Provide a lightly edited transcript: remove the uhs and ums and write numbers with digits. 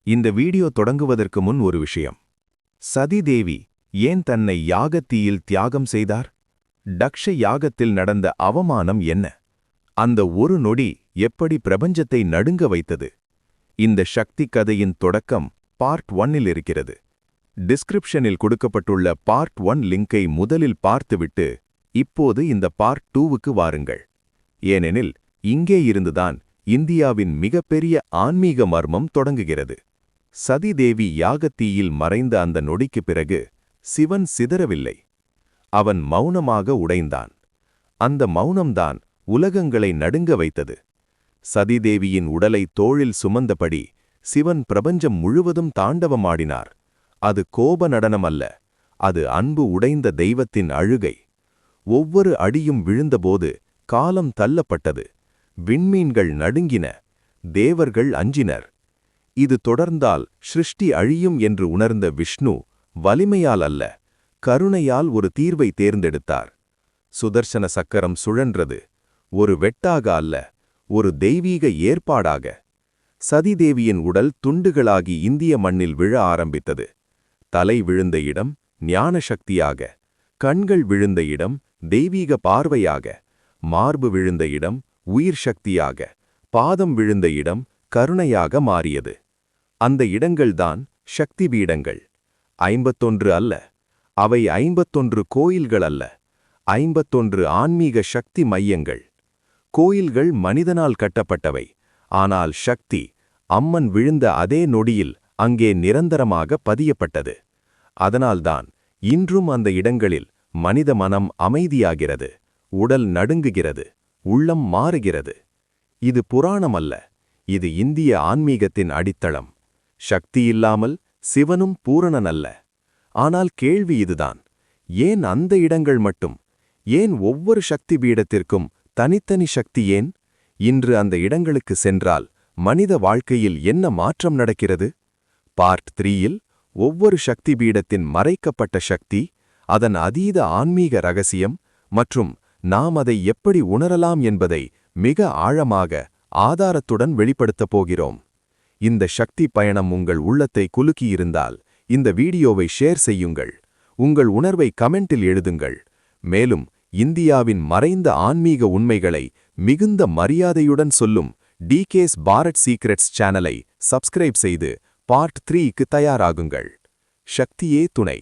இந்த வீடியோ தொடங்குவதற்கு முன் ஒரு விஷயம். சதி தேவி ஏன் தன்னை யாகத்தீயில் தியாகம் செய்தார்? தக்ஷ யாகத்தில் நடந்த அவமானம் என்ன? அந்த ஒரு நொடி எப்படி பிரபஞ்சத்தை நடுங்க வைத்தது? இந்த சக்தி கதையின் தொடக்கம் பார்ட் 1 இருக்கிறது. டிஸ்கிரிப்ஷனில் கொடுக்கப்பட்டுள்ள பார்ட் 1 லிங்கை முதலில் பார்த்துவிட்டு இப்போது இந்த பார்ட் 2க்கு வாருங்கள். ஏனெனில் இங்கே இருந்துதான் இந்தியாவின் மிகப்பெரிய ஆன்மீக மர்மம் தொடங்குகிறது. சதிதேவி யாகத்தீயில் மறைந்த அந்த நொடிக்கு பிறகு சிவன் சிதறவில்லை. அவன் மௌனமாக உடைந்தான். அந்த மௌனம்தான் உலகங்களை நடுங்க வைத்தது. சதிதேவியின் உடலை தோளில் சுமந்தபடி சிவன் பிரபஞ்சம் முழுவதும் தாண்டவமாடினார். அது கோப நடனம் அல்ல, அது அன்பு உடைந்த தெய்வத்தின் அழுகை. ஒவ்வொரு அடியும் விழுந்தபோது காலம் தள்ளப்பட்டது. விண்மீன்கள் நடுங்கின, தேவர்கள் அஞ்சினர். இது தொடர்ந்தால் சிருஷ்டி அழியும் என்று உணர்ந்த விஷ்ணு வலிமையால் அல்ல, கருணையால் ஒரு தீர்வை தேர்ந்தெடுத்தார். சுதர்சன சக்கரம் சுழன்றது, ஒரு வெட்டாக அல்ல, ஒரு தெய்வீக ஏற்பாடாக. சதிதேவியின் உடல் துண்டுகளாகி இந்திய மண்ணில் விழ ஆரம்பித்தது. தலை விழுந்த இடம் ஞான சக்தியாக, கண்கள் விழுந்த இடம் தெய்வீக பார்வையாக, மார்பு விழுந்த இடம் உயிர் சக்தியாக, பாதம் விழுந்த இடம் கருணையாக மாறியது. அந்த இடங்கள்தான் சக்தி பீடங்கள். 51 அல்ல, அவை 51 கோயில்கள் அல்ல, 51 ஆன்மீக சக்தி மையங்கள். கோயில்கள் மனிதனால் கட்டப்பட்டவை, ஆனால் சக்தி அம்மன் விழுந்த அதே நொடியில் அங்கே நிரந்தரமாக பதியப்பட்டது. அதனால்தான் இன்றும் அந்த இடங்களில் மனித மனம் அமைதியாகிறது, உடல் நடுங்குகிறது, உள்ளம் மாறுகிறது. இது புராணம் அல்ல, இது இந்திய ஆன்மீகத்தின் அடித்தளம். சக்தி இல்லாமல் சிவனும் பூரணன் அல்ல. ஆனால் கேள்வி இதுதான், ஏன் அந்த இடங்கள் மட்டும்? ஏன் ஒவ்வொரு சக்தி பீடத்திற்கும் தனித்தனி சக்தி ஏன்? இன்று அந்த இடங்களுக்கு சென்றால் மனித வாழ்க்கையில் என்ன மாற்றம் நடக்கிறது? பார்ட் 3ல் ஒவ்வொரு சக்தி பீடத்தின் மறைக்கப்பட்ட சக்தி, அதன் அதீத ஆன்மீக ரகசியம் மற்றும் நாம் அதை எப்படி உணரலாம் என்பதை மிக ஆழமாக ஆதாரத்துடன் வெளிப்படுத்தப் போகிறோம். இந்த சக்தி பயணம் உங்கள் உள்ளத்தை குலுக்கியிருந்தால் இந்த வீடியோவை ஷேர் செய்யுங்கள், உங்கள் உணர்வை கமெண்டில் எழுதுங்கள். மேலும் இந்தியாவின் மறைந்த ஆன்மீக உண்மைகளை மிகுந்த மரியாதையுடன் சொல்லும் டிகேஸ் பாரத் சீக்ரெட்ஸ் சேனலை சப்ஸ்கிரைப் செய்து பார்ட் 3க்கு தயாராகுங்கள். சக்தியே துணை.